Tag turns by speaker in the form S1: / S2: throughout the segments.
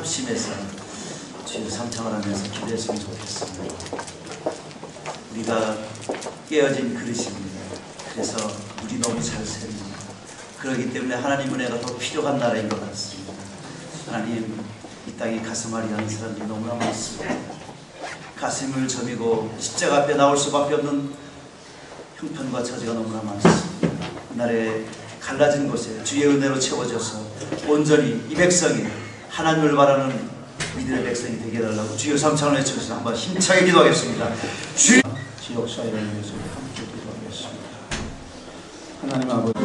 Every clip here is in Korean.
S1: 합심해서 주여 삼창을 하면서 기도했으면 좋겠습니다. 우리가 깨어진 그릇입니다. 그래서 물이 너무 잘 셉니다. 그렇기 때문에 하나님 은혜가 더 필요한 나라인 것 같습니다. 하나님, 이 땅에 가슴앓이 하는 사람들이 너무나 많습니다. 가슴을 저미고 십자가 앞에 나올 수밖에 없는 형편과 처지가 너무나 많습니다. 이날에 갈라진 곳에 주의 은혜로 채워져서 온전히 이 백성이 하나님을 바라는 믿음의 백성이 되게 해달라고 주여 삼창을 외쳐서 한번 힘차게 기도하겠습니다. 지역 사회를 위해서 함께 기도하겠습니다. 하나님 아버지,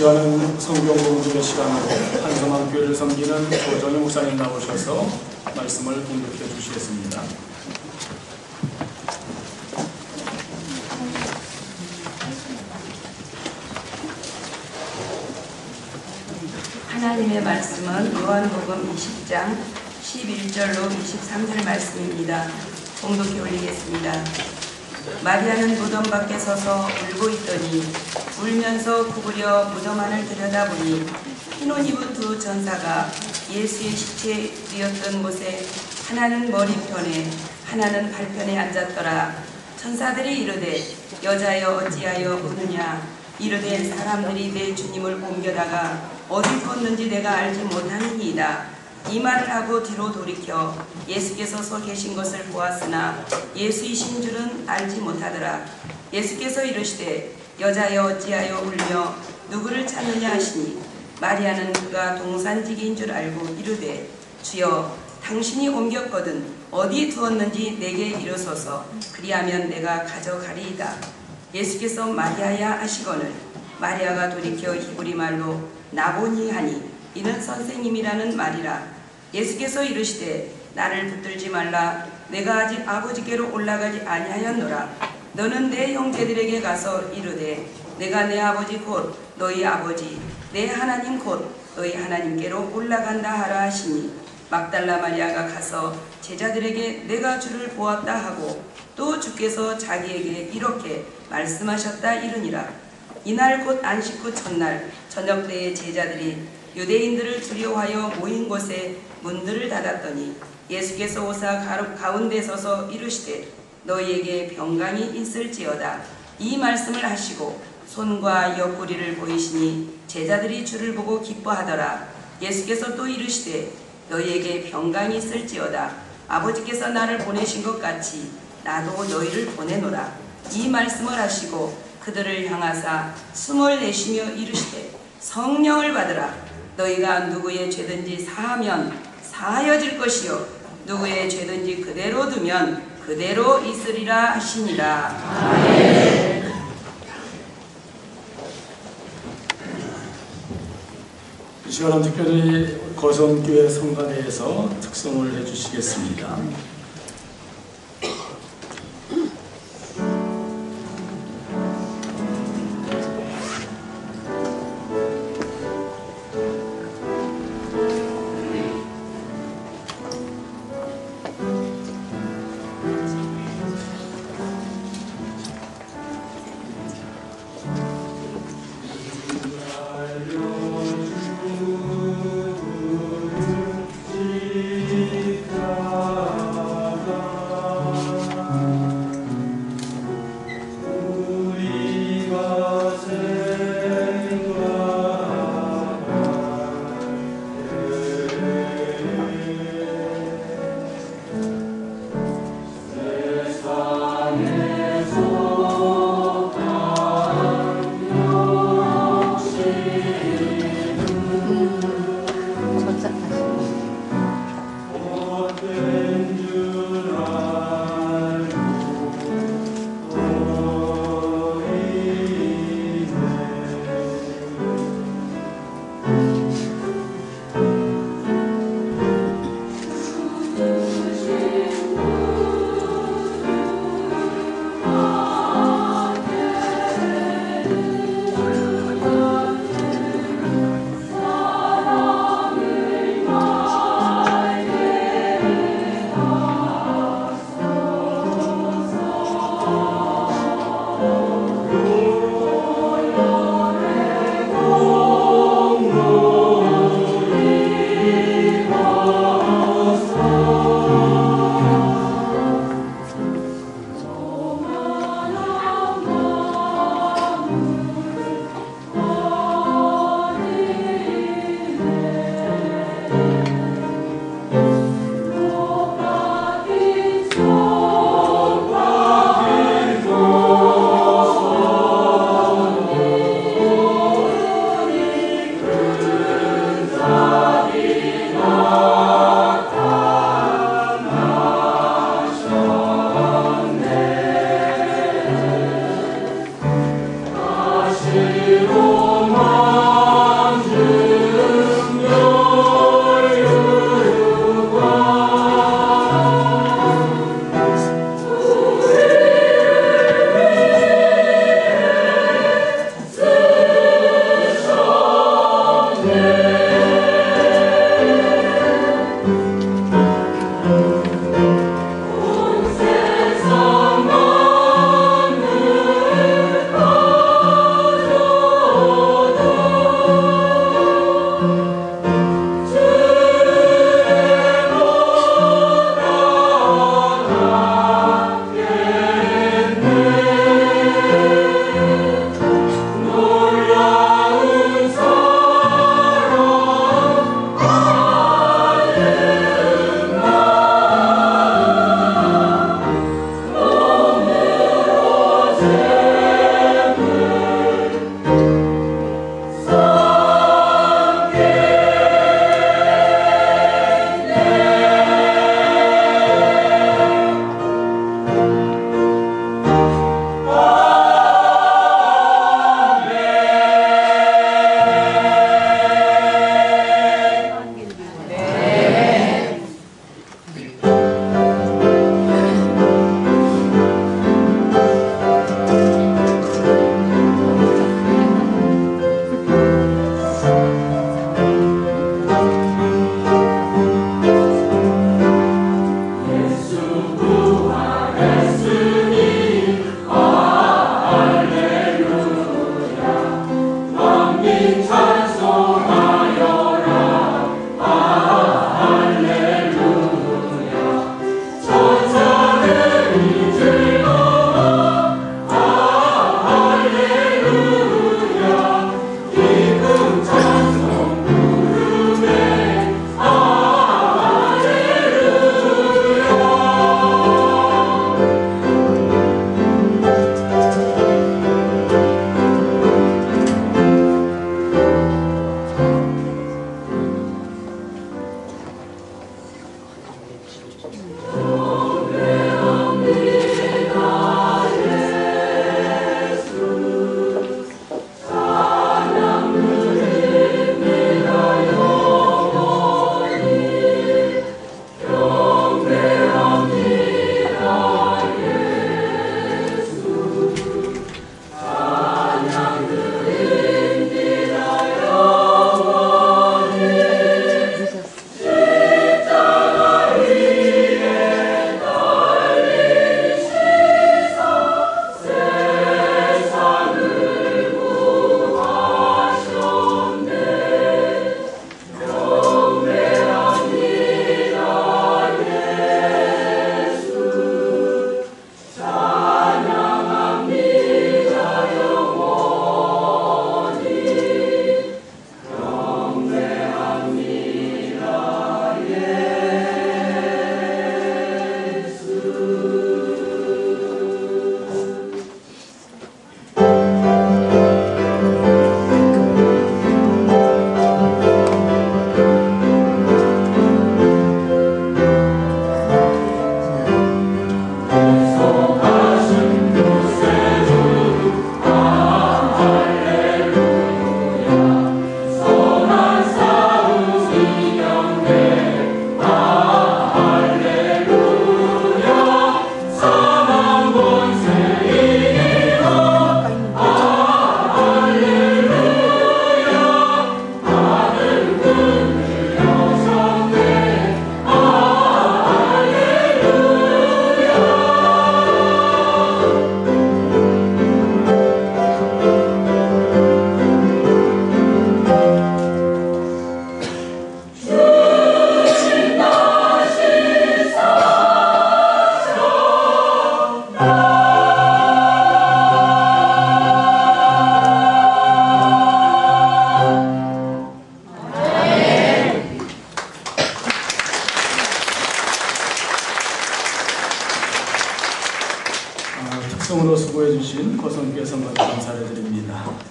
S2: 시간은 성경 공부의 시간으로 한성한 교회를 섬기는 조정희 목사님 나오셔서 말씀을 공독해 주시겠습니다.
S3: 하나님의 말씀은 요한복음 20장 11절로 23절 말씀입니다. 공독해 올리겠습니다. 마리아는 무덤 밖에 서서 울고 있더니 울면서 구부려 무덤 안을 들여다보니 흰 옷 입은 두 전사가 예수의 시체 뉘었던 곳에 하나는 머리편에 하나는 발편에 앉았더라. 천사들이 이르되 여자여 어찌하여 우느냐. 이르되 사람들이 내 주님을 옮겨다가 어디 뒀는지 내가 알지 못하느니이다. 이 말을 하고 뒤로 돌이켜 예수께서 서 계신 것을 보았으나 예수이신 줄은 알지 못하더라. 예수께서 이르시되 여자여 어찌하여 울며 누구를 찾느냐 하시니 마리아는 그가 동산지기인 줄 알고 이르되 주여 당신이 옮겼거든 어디 두었는지 내게 이르소서. 그리하면 내가 가져가리이다. 예수께서 마리아야 하시거늘 마리아가 돌이켜 히브리 말로 나보니 하니 이는 선생님이라는 말이라. 예수께서 이르시되 나를 붙들지 말라. 내가 아직 아버지께로 올라가지 아니하였노라. 너는 내 형제들에게 가서 이르되 내가 내 아버지 곧 너희 아버지 내 하나님 곧 너희 하나님께로 올라간다 하라 하시니 막달라 마리아가 가서 제자들에게 내가 주를 보았다 하고 또 주께서 자기에게 이렇게 말씀하셨다 이르니라. 이날 곧 안식 후 첫날 저녁 때에 제자들이 유대인들을 두려워하여 모인 곳에 문들을 닫았더니 예수께서 오사 가운데 서서 이르시되 너희에게 평강이 있을지어다. 이 말씀을 하시고 손과 옆구리를 보이시니 제자들이 주를 보고 기뻐하더라. 예수께서 또 이르시되 너희에게 평강이 있을지어다. 아버지께서 나를 보내신 것 같이 나도 너희를 보내노라. 이 말씀을 하시고 그들을 향하사 숨을 내쉬며 이르시되 성령을 받으라. 너희가 누구의 죄든지 사하면 사하여질 것이요 누구의 죄든지 그대로 두면 그대로 있으리라 하시니라. 아멘.
S2: 이 시간은 특별히 거성교회 성가대에서 특송을 해주시겠습니다.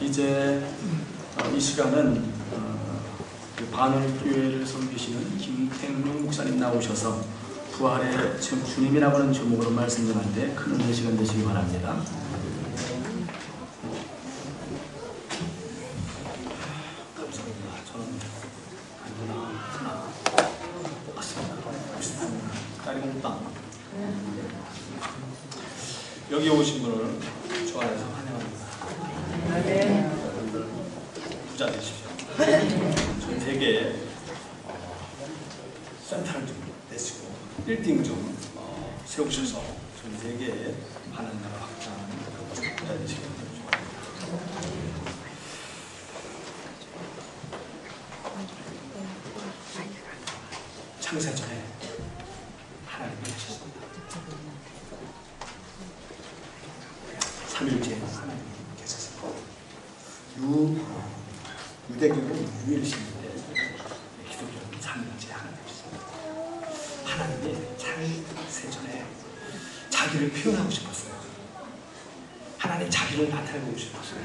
S2: 이제 이 시간은 반월교회를 섬기시는 김택룡 목사님 나오셔서 부활의 주님이라고 하는 제목으로 말씀 전하는데 큰 은혜 시간 되시기 바랍니다. 감사합니다. 저는 하나 맞습니다. 딸이 없다. 여기 오신 분을 좋아해서 환영합니다.
S3: 네.
S2: 부자 되십시오. 전 세계에 센터를 좀 내시고 빌딩 좀 세우셔서 전 세계에 하나님 나라 확장하는 부자 되시기 바랍니다. 창세전에 하나님이 계셨습니다. 3일째 하나님이 계셨습니다. 유대교는 유일신인데 기독교는 3일째 하나님이십니다. 하나님이 창세전에 자기를 표현하고 싶었어요. 하나님 자기를 나타내고 싶었어요.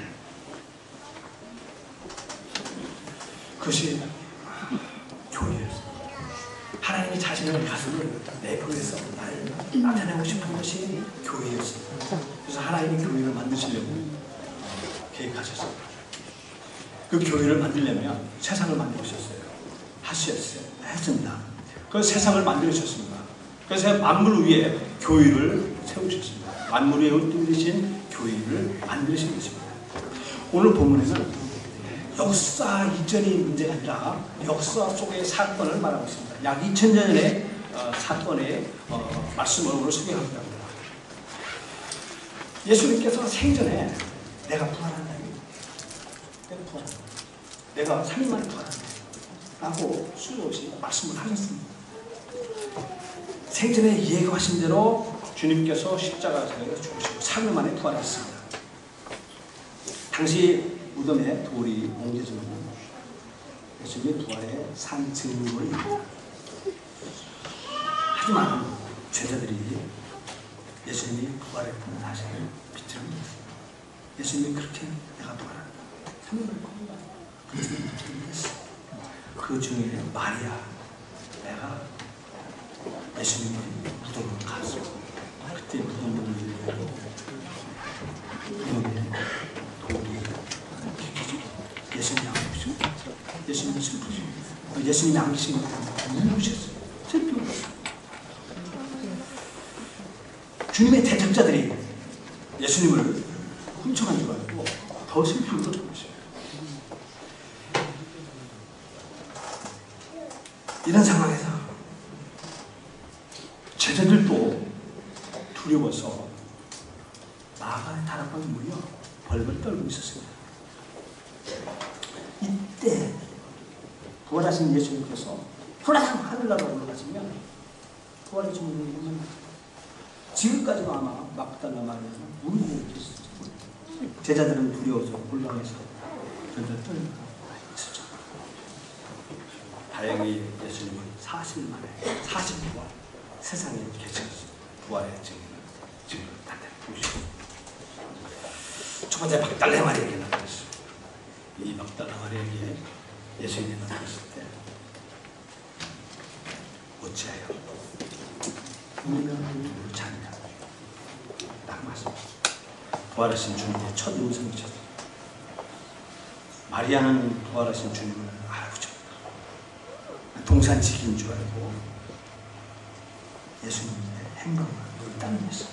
S2: 그것이 교회였어요. 하나님이 자신을 가슴을 내포해서 나를 나타내고 싶은 것이 교회였습니다. 그래서 하나님이 교회를 만드시려고 계획하셨어요. 그 교회를 만들려면 세상을 만들으셨어요. 했습니다. 그 세상을 만들으셨습니다. 그래서 만물 위에 교회를 세우셨습니다. 만물 위에 흩어지신 교회를 만드신 것입니다. 오늘 본문에는 역사 이전의 문제가 아니라 역사 속의 사건을 말하고 있습니다. 약 2000년 전의 사건의 말씀을 오늘 소개합니다. 예수님께서 생전에 내가 부활한다. 내가 3일 만에 부활한다. 라고 수없이 말씀을 하셨습니다. 생전에 예고하신 대로 주님께서 십자가에서 죽으시고 3일 만에 부활했습니다. 당시 무덤에 돌이 옮겨지는 예수님의 부활의 산 증거입니다. 하지만 제자들이 예수님이 부활했다는 사실을 믿지 않습니다. 예수님이 그렇게 내가 부활한다. 3일 만에 부활한다. 그 중에 마리아, 내가 예수님의 무덤으로 갔어. 그때 무덤에 돌이 예수님이 안 계시고 예수님이 슬프시고 예수님이 안 계신 것 때문에 우셨어요. 슬프고 주님의 대적자들이 예수님을 훔쳐간 줄 알고 더 슬프게 돌아오셨어요. 이런 상황에서 제자들도 두려워서 마가의 다락방에 모여 벌벌 떨고 있었습니다. 이때 부활하신 예수님께서 훌라상 하늘나라로 올라가시면 부활의 주님을 보면 지금까지도 아마 막달라 마리아는 울고 계셨어요. 제자들은 두려워서 올라가서 벌벌 떨고 있었죠. 다행히 예수님은 40일 만에 40부활 세상에 계셨어요. 부활의 증인을 지금 단단히 보시고 첫 번째 막달라 마리아에게 나타났어요. 이 막달라 마리아에게 예수님이 나타났을 때 어찌하여 우리가 누구를 찾느냐 딱 말씀하셨어요. 부활하신 주님의 첫 음성이셨어요. 마리아는 부활하신 주님을 알고죠. 동산지기인 줄 알고 예수님의 행방을 따르겠어요.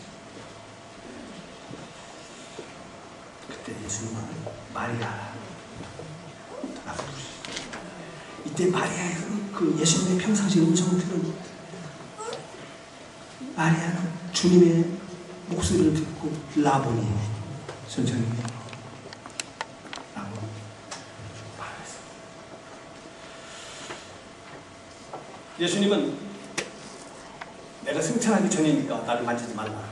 S2: 그때 예수님은 마리아 라고 부르셨어요. 이때 마리아는 그 예수님의 평상시 음성을 들은 마리아는 주님의 목소리를 듣고 라보니 선생님 라고 말했어요. 예수님은 내가 승천하기 전이니까 나를 만지지 말라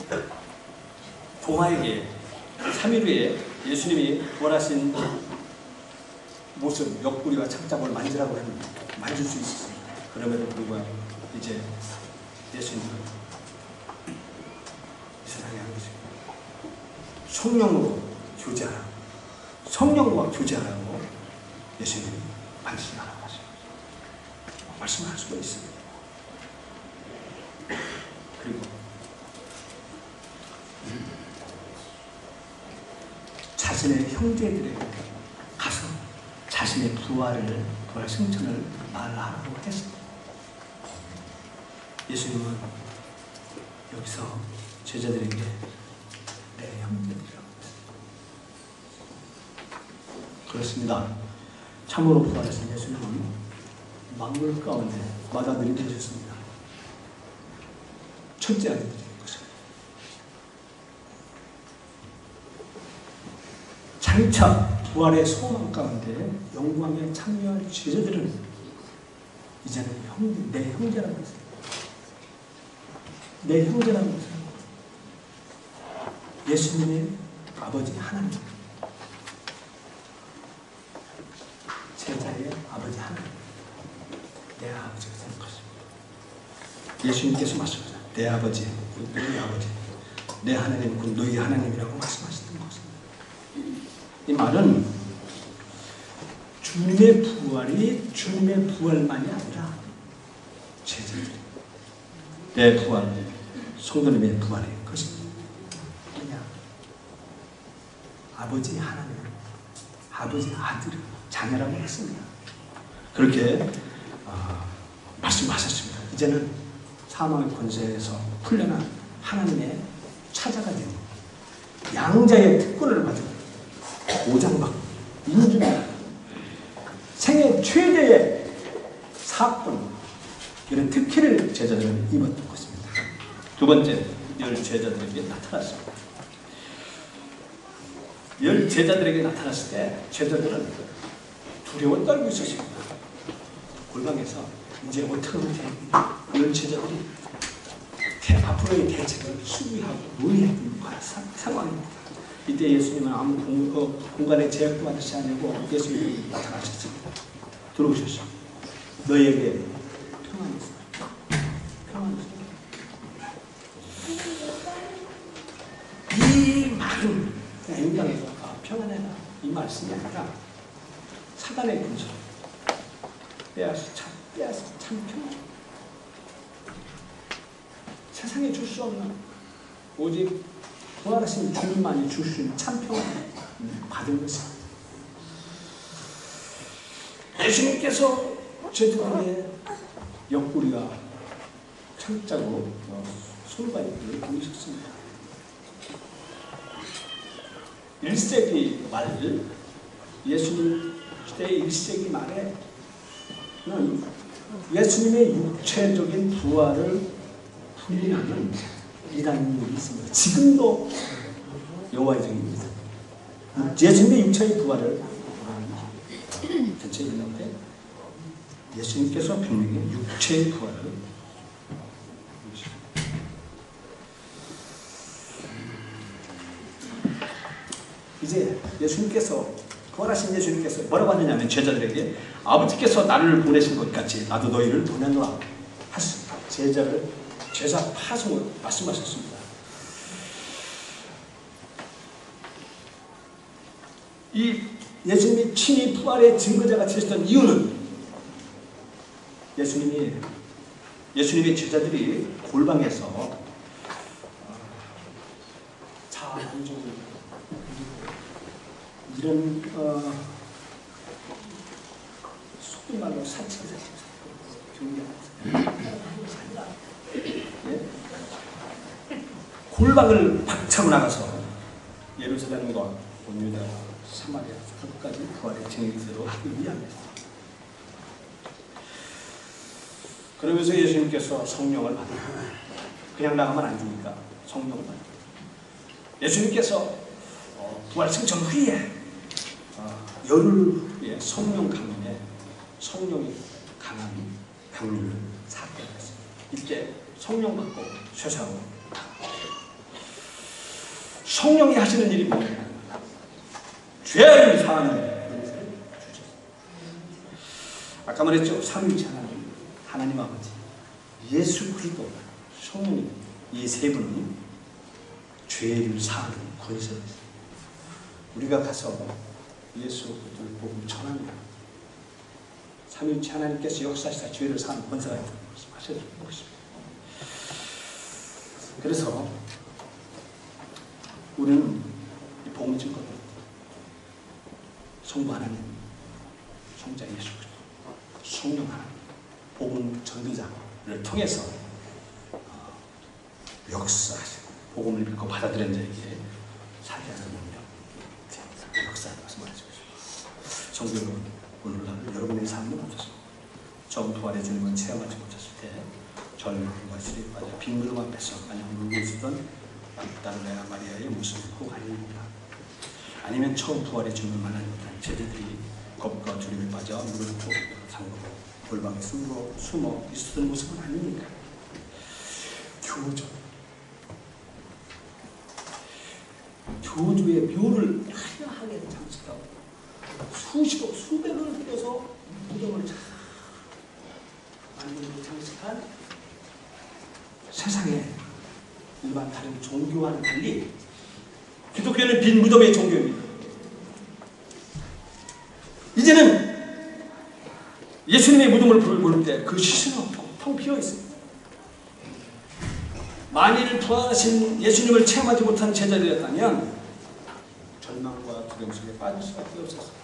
S2: 말했어요. 도마에게 3일 후에 예수님이 부활하신 모습, 옆구리와 창자국을 만지라고 했는데 만질 수 있었습니다. 그럼에도 불구하고 이제 예수님은 이 세상에 안 계시고 성령으로 교제하라고, 성령과 교제하라고 예수님이 말씀하라고 하죠. 말씀할 수가 있습니다. 그리고 자신의 형제들에게 가서 자신의 부활 승천을 말하라고 했습니다. 예수님은 여기서 제자들에게 내 형제들이라고 했습니다. 그렇습니다. 참으로 부활하신 예수님은 만물 가운데 맏아들이 되셨습니다. 첫째 아들이 된 것입니다. 장차 부활의 소망 가운데 영광에 참여할 제자들은 이제는 내 형제라고 했습니다. 내 형제라고 했습니다. 예수님의 아버지 하나님, 제자의 아버지 하나님, 내 아버지가 된 것입니다. 예수님께서 말씀하셨습니다. 내 아버지, 너희 아버지, 내 하나님, 곧 너희 하나님이라고 말씀하셨던 것입니다. 이 말은 주님의 부활이 주님의 부활만이 아니라 제자들, 내 부활, 성도님의 부활인 것입니다. 그냥 아버지 하나님, 아버지 아들, 자녀라고 했습니다. 그렇게 말씀하셨습니다. 이제는 사망의 권세에서 풀려난 하나님의 찾아가 되는 양자의 특권을 받은 보장받고 인준받고 생애 최대의 사건, 이런 특혜를 제자들은 입었던 것입니다. 두 번째, 열 제자들에게 나타났습니다. 열 제자들에게 나타났을 때 제자들은 두려워 떨고 있었습니다. 골방에서 이제 어떻게 하면 되겠냐. 열 제자들이 앞으로의 대책을 수비하고 논의했던 상황입니다. 이때 예수님은 아무 공간의 제약도 받지 않고 예수님이 나타나셨습니다. 들어오셨죠. 너희에게 평안이 있어요. 평안이 있어요. 이 말은 인간에서 평안해라 이 말씀이 아니라 사단의 군사 빼앗아 참 평안. 세상에 줄 수 없는 오직 부활하신 주님만이 줄 수 있는 참 평안을 받은 것입니다. 예수님께서 제자들의 옆구리가 철자고 손발을 보이셨습니다. 1세기 말 예수님 시대 1세기 말에는 예수님의 육체적인 부활을 부인하는 이라는 일이 있습니다. 지금도 여호와의 증인입니다. 예수님의 육체의 부활을 전체 있는데 예수님께서 분명히 육체의 부활을 이제 예수님께서 부활하신 예수님께서 뭐라고 하느냐면 제자들에게 아버지께서 나를 보내신 것 같이 나도 너희를 보내노라 하셨습니다. 제자 파송을 말씀하셨습니다. 이 예수님이 친히 부활의 증거자가 되셨던 이유는 예수님의 제자들이 골방에서 이런 속된 말로 사치기 골방을 박차고 나가서 예루살렘과 온 유다, 사마리아 끝까지 부활의 증인으로 하기 위함이었습니다. 그러면서 예수님께서 성령을 받으라. 그냥 나가면 안 되니까 성령을 받으라. 예수님께서 부활 승천 후에 열흘 후에 성령 강림에 성령이 강한 강림을 사건했습니다. 이때 성령 받고 쇠사하고 성령이 하시는 일이 뭐냐면 죄를 사하는 은혜를 주셨습니다. 아까 말했죠. 삼위일체 하나님 아버지, 예수 그리스도, 성령님 이 세 분은 죄를 사하는 권세가 있습니다. 우리가 가서 예수 그리스도의 복음을 전합니다. 삼위일체 하나님께서 역사하시다 죄를 사는 권세가 있다는 것을 말씀하셔서 보겠습니다. 그래서 우리는 이 복음을 증거로 성부 하나님, 성자 예수 그리스도, 성령 하나님, 복음 전도자를 통해서 역사하시고 복음을 믿고 받아들인 자에게 살게 하는 능력, 역사하는 것을 말해주고 싶습니다. 성도 여러분, 오늘날 여러분의 삶은 어떠십니까? 처음 부활의 주님을 체험하지 못했을 때 절망과 시리에 빠져 빈무덤 앞에서 마냥 울고 있었던 막달레아 마리아의 모습이 혹 아닙니까? 아니면 처음 부활의 주님을 만나지 못한 제자들이 겁과 두려움에 빠져 무릎 꿇고 잠그고 골방에 숨어 있었던 모습은 아닙니까? 교주의 묘를 화려하게 장식하고 수십억 수백을 들여서 무덤을 만들고 장식한 세상에 일반 다른 종교와는 달리 기독교는 빈 무덤의 종교입니다. 이제는 예수님의 무덤을 볼 때 그 시신은 없고 텅 비어 있습니다. 만일 부활하신 예수님을 체험하지 못한 제자들이었다면 절망과 두려움 속에 빠질 수밖에 없었습니다.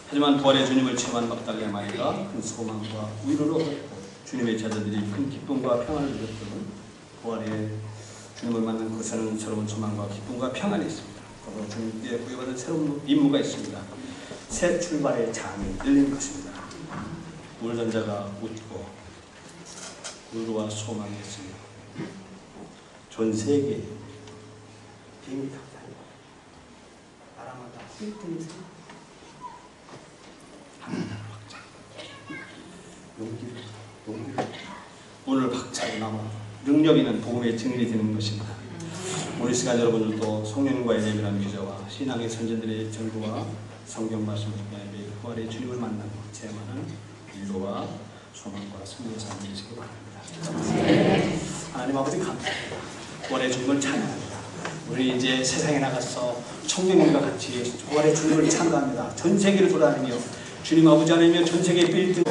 S2: 하지만 부활의 주님을 체험한 막달레 마리아가 큰 소망과 위로를 얻었고 주님의 제자들이 큰 기쁨과 평안을 누렸던 부활의 주님을 만난 곳에는 새로운 소망과 기쁨과 평안이 있습니다. 그리고 주님께 부여받은 새로운 임무가 있습니다. 새 출발의 장이 열린 것입니다. 물전자가 웃고 위로와 소망이 있습니다. 전 세계 비행기 타고 다니고 나라마다 힐튼에서 하나님 박자 용기를 오늘 박차로 남아 능력 있는 복음의 증인이 되는 것입니다. 오늘 시간 여러분들도 성령님과의 예민한 교제와 신앙의 선진들의 전도와 성경 말씀을 통해 매일 부활의 주님을 만나고 체험하는 위로와 소망과 승리의 삶을 되시기 바랍니다. 하나님 아버지 감사합니다. 부활의 주님을 찬양합니다. 우리 이제 세상에 나가서 청년님과 같이 부활의 주님을 찬양합니다. 전 세계를 돌아다니며 주님 아버지 안에며 전 세계 빌딩